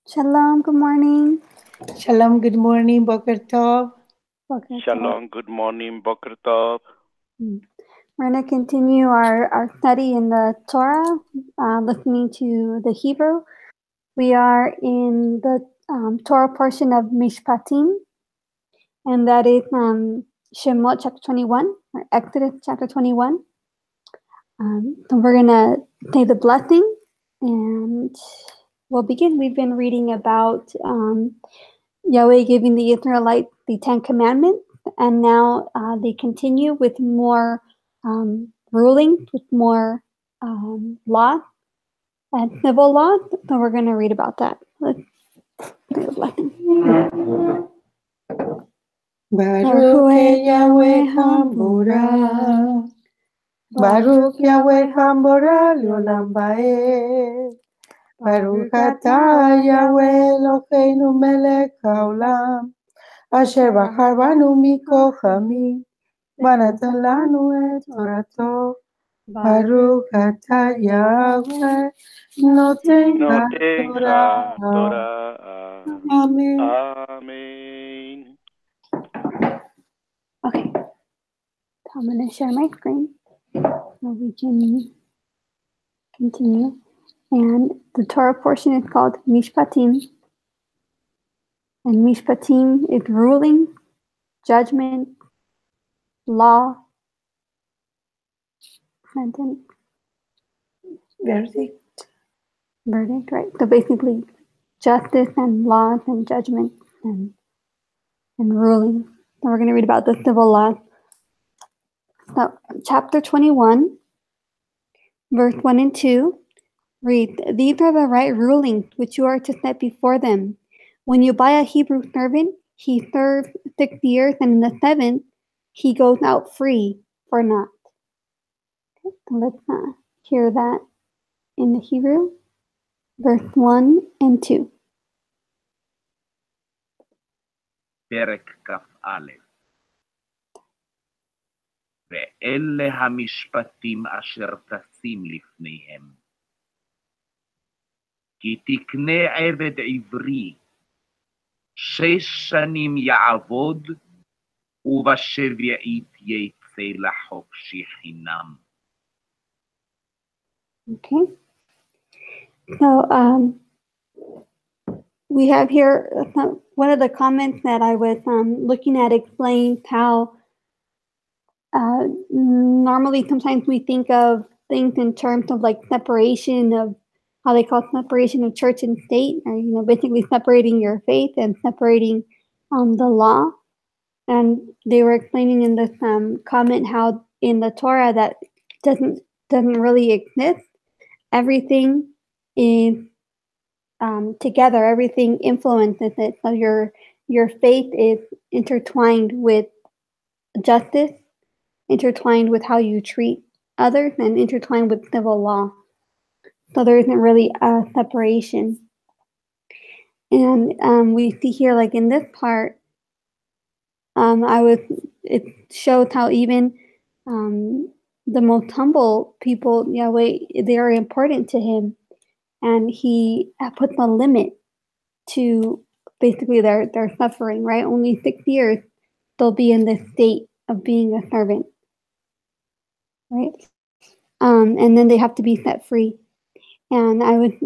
Shalom, good morning. Shalom, good morning, Boker Tov. Boker Tov. Shalom, good morning, Boker Tov. We're going to continue our study in the Torah, listening to the Hebrew. We are in the Torah portion of Mishpatim, and that is Shemot chapter 21, or Exodus chapter 21. So we're going to say the blessing, and we'll begin. We've been reading about Yahweh giving the Israelites the 10 Commandments, and now they continue with more rulings, with more laws and civil laws. So we're going to read about that. Let's do the blessing. Baruch Yahweh Hambora. Baruch Yahweh Hambora Leolam Vaed. Baruch atah Yahweh Eloheinu melech haolam. Asher בחר בנו מכוכבים, ונתן לנו את תורתו. ברוך אתה יהוה נותן התורה. Amen. Amen. Okay. So I'm going to share my screen so we can continue. And the Torah portion is called Mishpatim. And Mishpatim is ruling, judgment, law, sentence, Verdict, right? So basically, justice and laws and judgment and ruling. And we're going to read about the civil laws. So, chapter 21, verse 1 and 2 reads, "These are the right rulings which you are to set before them. When you buy a Hebrew servant, he serves 6 years, and in the 7th, he goes out free for naught." Okay, so let's hear that in the Hebrew, verse 1 and 2. פרק כ"א. ואלה המשפטים אשר תשים לפניהם. כי תקנה עבד עברי, 6 שנים יעבוד, ובשביעית יצא לחופשי חינם. Okay. So we have here one of the comments that I was looking at explains how normally sometimes we think of things in terms of like separation of how they call separation of church and state, or basically separating your faith and separating the law. And they were explaining in this comment how in the Torah that doesn't really exist. Everything is together. Everything influences it. So your faith is intertwined with justice, intertwined with how you treat others, and intertwined with civil law. So there isn't really a separation. And we see here, like in this part, it shows how even the most humble people, Yahweh, they are important to him. And he puts a limit to basically their suffering, right? Only 6 years they'll be in this state of being a servant, right? And then they have to be set free. And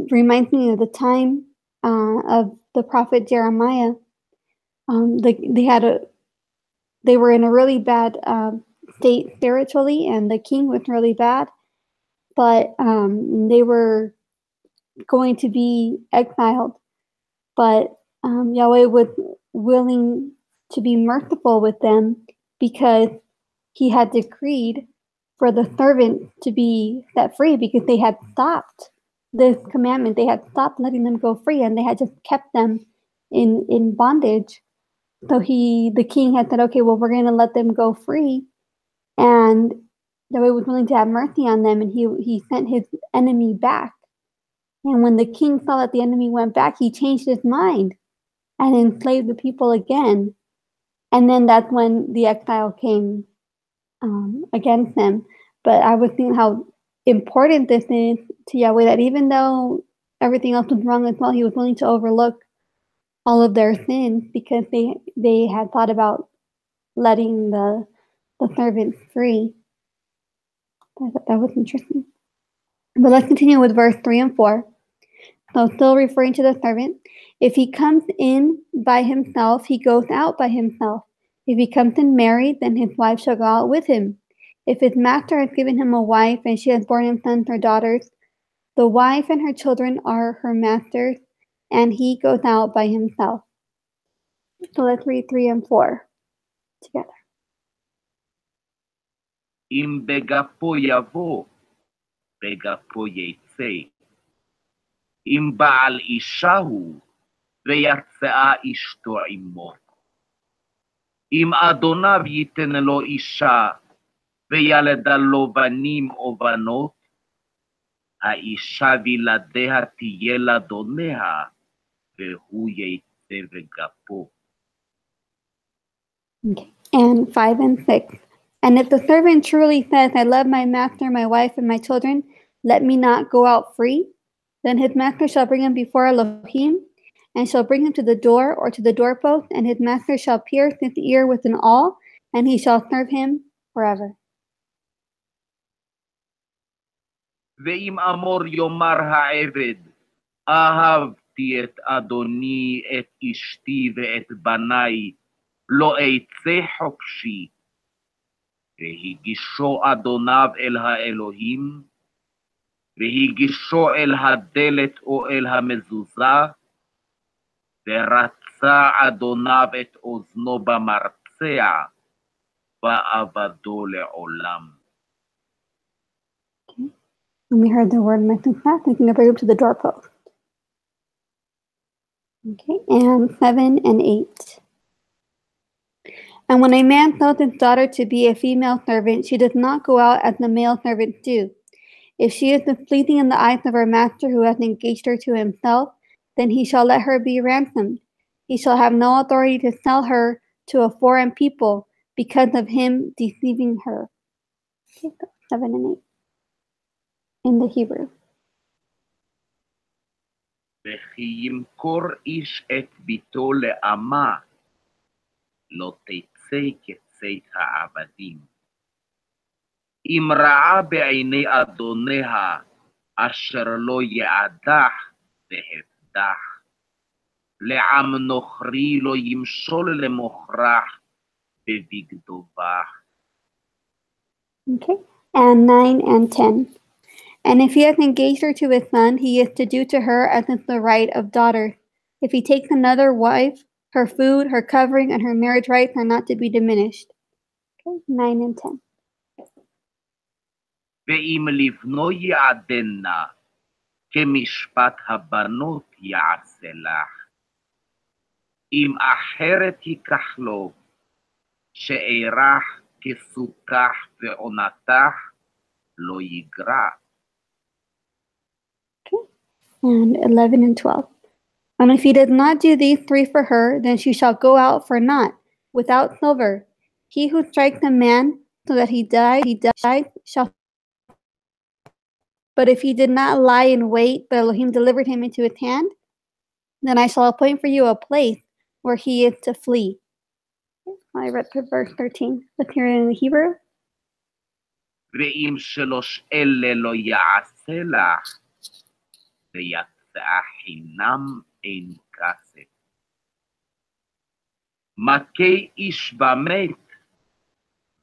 reminds me of the time of the prophet Jeremiah. They were in a really bad state spiritually, and the king was really bad, but they were going to be exiled. But Yahweh was willing to be merciful with them because he had decreed for the servant to be set free, because they had stopped this commandment. They had stopped letting them go free, and they had just kept them in bondage. So the king had said, okay, well, we're going to let them go free. And Yahweh was willing to have mercy on them, and he sent his enemy back. And when the king saw that the enemy went back, he changed his mind and enslaved the people again. And then that's when the exile came against them. But I was thinking how important this is to Yahweh, that even though everything else was wrong as well. He was willing to overlook all of their sins because they had thought about letting the servant free. I thought that was interesting. But let's continue with verse 3 and 4. So still referring to the servant. If he comes in by himself, he goes out by himself. If he comes in married, then his wife shall go out with him. If his master has given him a wife, and she has borne him sons or daughters, the wife and her children are her master's, and he goes out by himself. So let's read 3 and 4 together. אם בגפו יבוא, בגפו יצא. אם בעל אישה הוא, ויצאה אשתו עמו. אם אדוניו ייתן לו אישה, וילדה לו בנים או בנות, האישה וילדיה תהיה לאדוניה, והוא יצא בגפו. Okay. And 5 and 6. And if the servant truly says, I love my master, my wife, and my children, let me not go out free, then his master shall bring him before Elohim, and shall bring him to the door or to the doorpost, and his master shall pierce his ear with an awl, and he shall serve him forever. ואם אמור יאמר העבד, אהבתי את אדוני, את אשתי ואת בניי, לא אצא חופשי. והגישו אדוניו אל האלוהים, והגישו אל הדלת או אל המזוזה, ורצה אדוניו את אוזנו במרצע, ועבדו לעולם. When we heard the word meknat, we can bring him to the doorpost. Okay, and 7 and 8. And when a man sells his daughter to be a female servant, she does not go out as the male servants do. If she is displeasing in the eyes of her master who has engaged her to himself, then he shall let her be ransomed. He shall have no authority to sell her to a foreign people because of him deceiving her. Okay, so 7 and 8 in the Hebrew. וכי ימכור איש את ביתו לאמה, לא תצא כצאת העבדים. אם רעה בעיני אדוניה, אשר לא יעדח והבדח. לעם נוכרי לא ימשול למוכרח בבגדו בך. Okay, and 9 and 10. And if he has engaged her to his son, he is to do to her as is the right of daughters. If he takes another wife, her food, her covering, and her marriage rights are not to be diminished. Okay, 9 and 10. ואם לבנו יעדנה, כמשפט הבנות יעשה לך. אם אחרת ייקח לו, שאירח כסוכך ועונתך, לא יגרע. And 11 and 12. And if he does not do these 3 for her, then she shall go out for naught, without silver. He who strikes a man so that he dies shall. But if he did not lie in wait, but Elohim delivered him into his hand, then I shall appoint for you a place where he is to flee. I read to verse 13. Let's hear it in the Hebrew. ואם שלוש אלה לא יעשה לך, ויצא חינם אין כסף. מכה איש במת,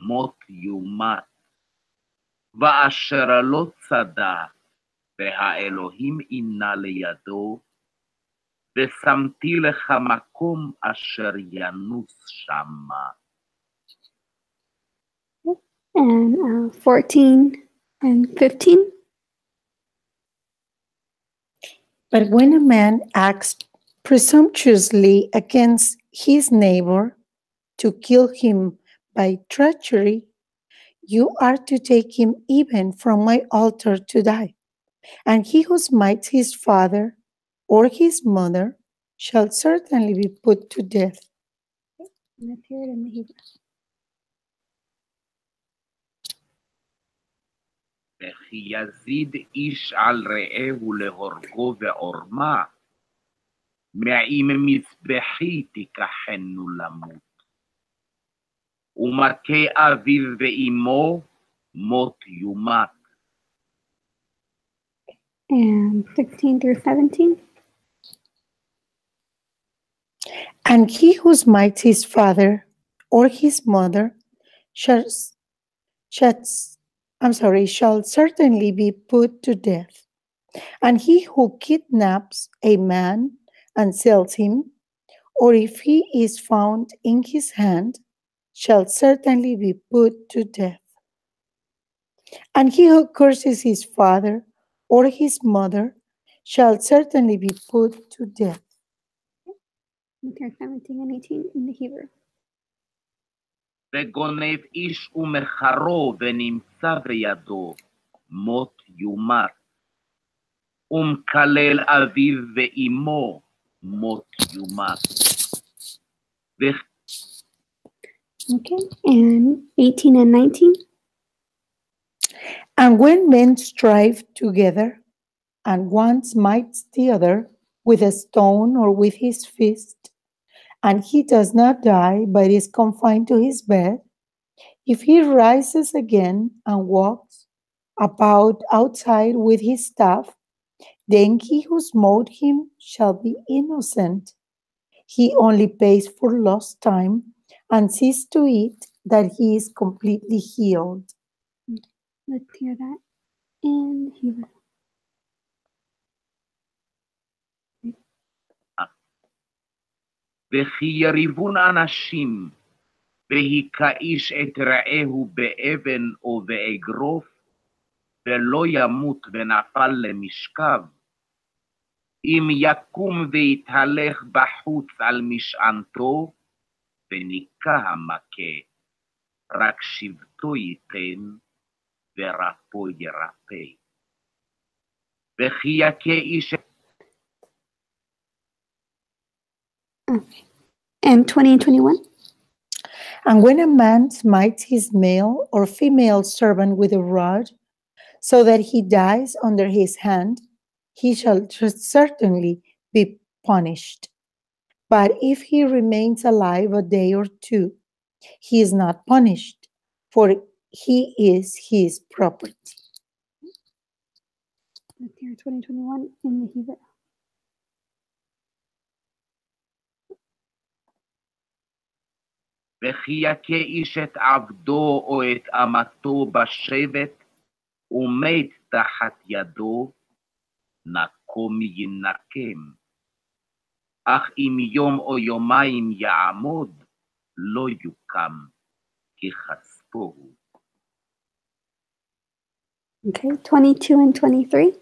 מות יומת. ואשר לא צדה, והאלוהים אינה לידו, ושמתי לך מקום אשר ינוס שמה. And 14 and 15. But when a man acts presumptuously against his neighbor to kill him by treachery, you are to take him even from my altar to die. And he who smites his father or his mother shall certainly be put to death. Let's hear it in the Hebrew. וכי יזיד איש על רעהו להורגו ועורמה, מעם מזבחי תיקחנו למות. ומכה אביו ואמו, מות יומת. And 16 through 17. And he who smites his father or his mother shall certainly be put to death. And he who kidnaps a man and sells him, or if he is found in his hand, shall certainly be put to death. And he who curses his father or his mother shall certainly be put to death. Here 17 and 18 in the Hebrew. וגונב איש ומחרו ונמצא בידו, מות יומת. ומקלל אביו ואמו, מות יומת. Okay, and 18 and 19. And when men strive together, and one smites the other with a stone or with his fist, and he does not die, but is confined to his bed, if he rises again and walks about outside with his staff, then he who smote him shall be innocent. He only pays for lost time and sees to it that he is completely healed. Let's hear that in Hebrew. וכי יריבון אנשים, והיכה איש את רעהו באבן או באגרוף, ולא ימות ונפל למשכב, אם יקום ויתהלך בחוץ על משענתו, וניקה המכה, רק שבטו ייתן, ורפו ירפא. וכי יכה איש... And 20 and 21. And when a man smites his male or female servant with a rod, so that he dies under his hand, he shall certainly be punished. But if he remains alive a day or two, he is not punished, for he is his property. Let's hear 2021 in the Hebrew. וכי יכה איש את עבדו או את אמתו בשבט, ומת תחת ידו, נקום ינקם. אך אם יום או יומיים יעמוד, לא יוקם, כי חספו הוא. Okay, 22 and 23.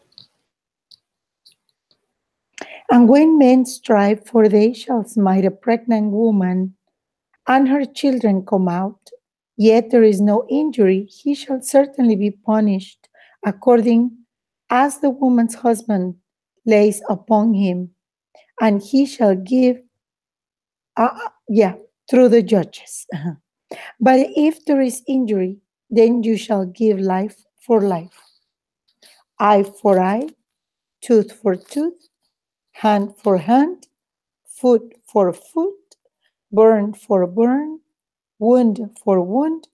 And when men strive, for they shall smite a pregnant woman, and her children come out, yet there is no injury, he shall certainly be punished, according as the woman's husband lays upon him, and he shall give, through the judges. But if there is injury, then you shall give life for life, eye for eye, tooth for tooth, hand for hand, foot for foot, burn for burn, wound for wound,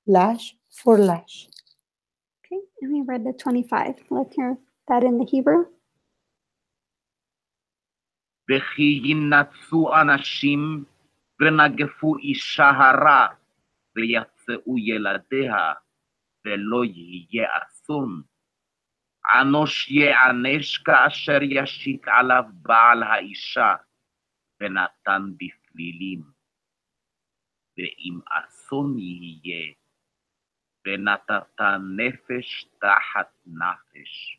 lash for lash. Okay, and we read the 25. Let's hear that in the Hebrew. וכי ינצו אנשים ונגפו אישה הרע ויצאו ילדיה ולא יהיה אסון. ענוש יענש כאשר ישיק עליו בעל האישה ונתן בפלילים. ואם אסון יהיה ונתת נפש תחת נפש,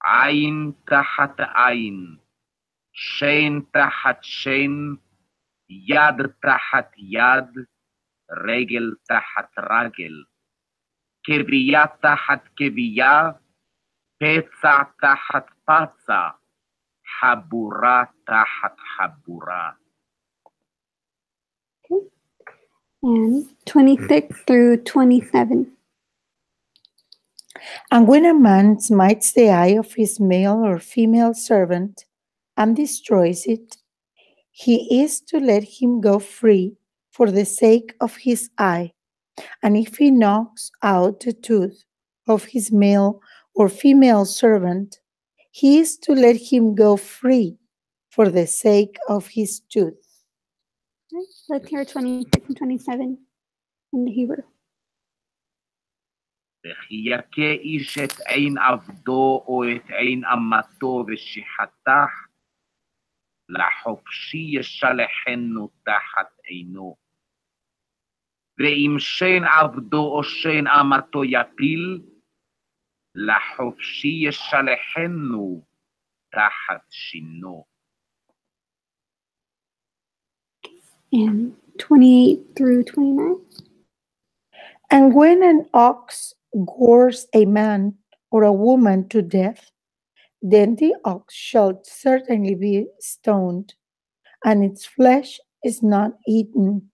עין תחת עין, שן תחת שן, יד תחת יד, רגל תחת רגל, כבייה תחת כבייה, פצע תחת פצע, חבורה תחת חבורה. Okay, and 26 through 27. And when a man smites the eye of his male or female servant and destroys it, he is to let him go free for the sake of his eye. And if he knocks out the tooth of his male or female servant, he is to let him go free for the sake of his tooth. Right? Let's hear 26 and 27 in the Hebrew. וכי יכה איש את עין עבדו או את עין אמתו ושיחתך, לחופשי ישלחנו תחת עינו. ואם שן עבדו או שן אמתו יפיל, לחופשי ישלחנו תחת שינו. And 28 through 29. And when an ox gores a man or a woman to death, then the ox shall certainly be stoned, and its flesh is not eaten,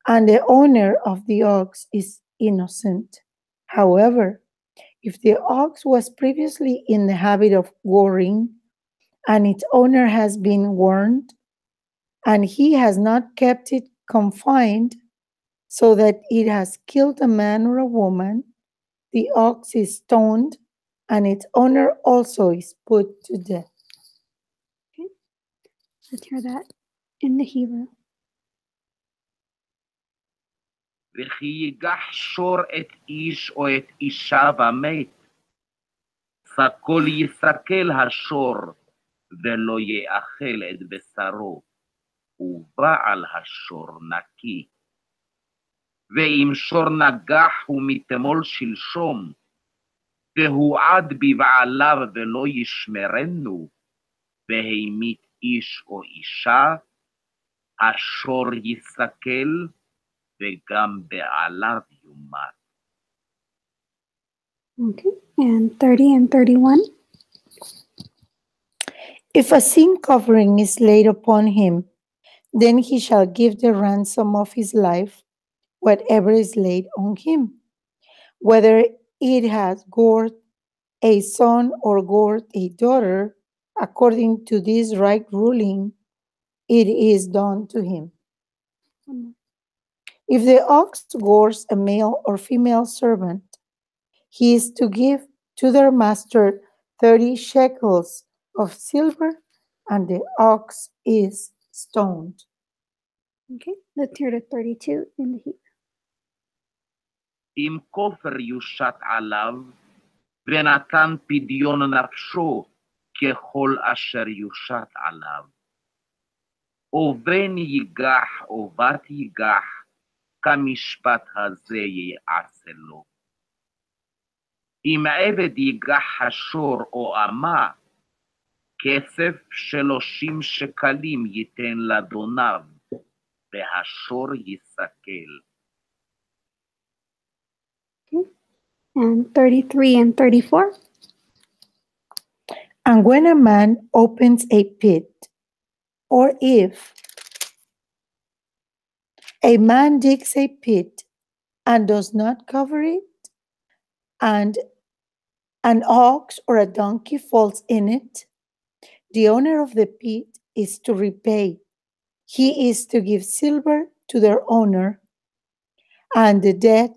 and the owner of the ox is innocent. However, if the ox was previously in the habit of goring, and its owner has been warned, and he has not kept it confined, so that it has killed a man or a woman, the ox is stoned, and its owner also is put to death. Okay. Let's hear that in the Hebrew. וכי ייגח שור את איש או את אישה ומת, סקול יסקל השור ולא יאכל את בשרו, ובעל השור נקי. ואם שור נגח הוא מתמול שלשום, והועד בבעליו ולא ישמרנו, והמית איש או אישה, השור יסקל, וגם בעליו יומת. Okay. And 30 and 31. If a sin covering is laid upon him, then he shall give the ransom of his life, whatever is laid on him. Whether it has gored a son or gored a daughter, according to this right ruling, it is done to him. If the ox gores a male or female servant, he is to give to their master 30 shekels of silver, and the ox is stoned. Okay. Let's hear the 32 in the Hebrew. אם כופר יושת עליו, ונתן פדיון נפשו ככל אשר יושת עליו. ובן ייגח או בת ייגח, כמשפט הזה יעשה לו. אם עבד ייגח השור או אמה, כסף 30 שקלים ייתן לאדוניו, והשור יסקל. Okay. And 33 and 34. And when a man opens a pit, or if a man digs a pit and does not cover it, and an ox or a donkey falls in it, the owner of the pit is to repay. He is to give silver to their owner, and the dead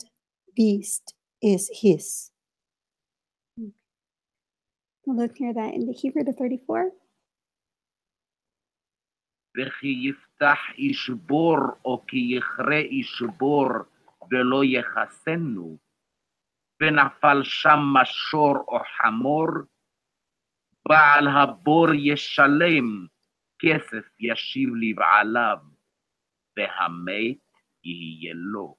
beast is his. Well, let's hear that in the Hebrew, the 34. וכי יפתח איש בור, או כי יכרה איש בור, ולא יחסנו, ונפל שם משור או חמור, בעל הבור ישלם, כסף ישיב לבעליו, והמת יהיה לו.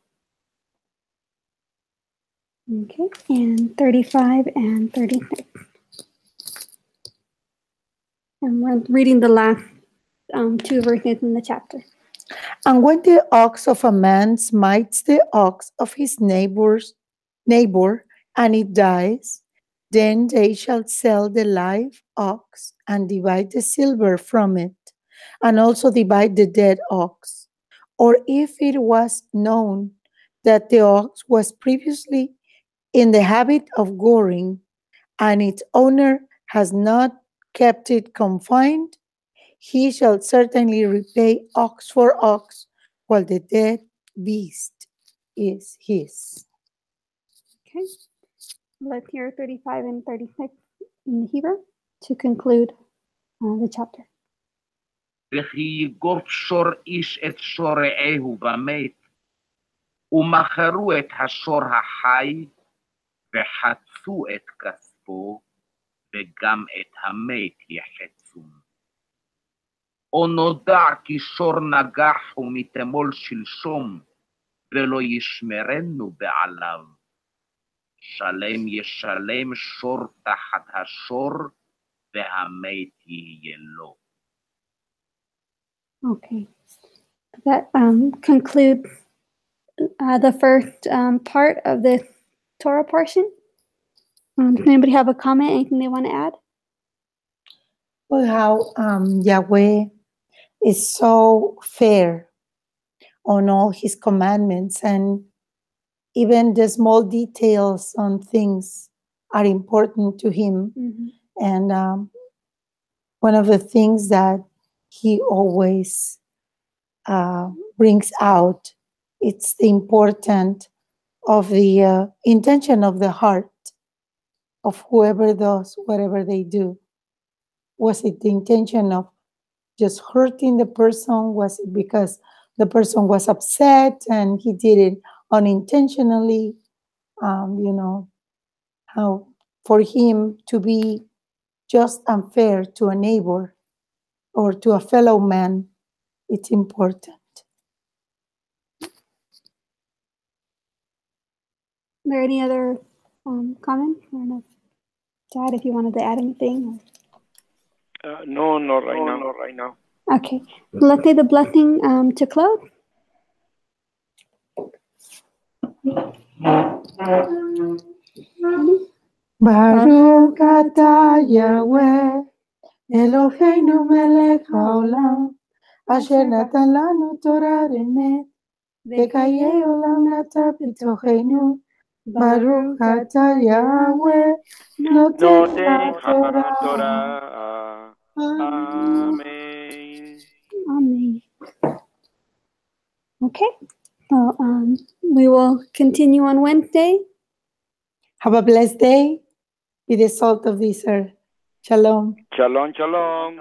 Okay. And 35 and 36. And we're reading the last two verses in the chapter. And when the ox of a man smites the ox of his neighbor, and it dies, then they shall sell the live ox and divide the silver from it, and also divide the dead ox. Or if it was known that the ox was previously in the habit of goring, and its owner has not kept it confined, he shall certainly repay ox for ox, while the dead beast is his. Okay. Let's hear 35 and 36 in the Hebrew to conclude the chapter. וכי יגוף שור איש את שור רעהו במת, ומכרו את השור החי, וחצו את כספו, וגם את המת יחצו. או נודע כי שור נגח ומתמול שלשום, ולא ישמרנו בעליו. שלם ישלם שור תחת השור, והמת יהיה לו. Okay. That concludes the first part of the Torah portion. Does anybody have a comment, anything they want to add? Well, how Yahweh is so fair on all his commandments, and even the small details on things are important to him. Mm-hmm. And one of the things that he always brings out, it's the importance of the intention of the heart of whoever does whatever they do. Was it the intention of just hurting the person? Was it because the person was upset and he did it unintentionally? How for him to be just unfair to a neighbor or to a fellow man, it's important. Are there any other comments? I don't know, Dad, if you wanted to add anything. No, not right now. Okay, let's say the blessing to close. Baruch atah Yahweh, Eloheinu melech haolam, asher natan lanu Torah emet, v'chayei olam natan b'tochenu. Baruch atah Yahweh, noten Torah. Amen. Amen. Okay, so we will continue on Wednesday. Have a blessed day. Be the salt of this earth. Shalom. Shalom, shalom.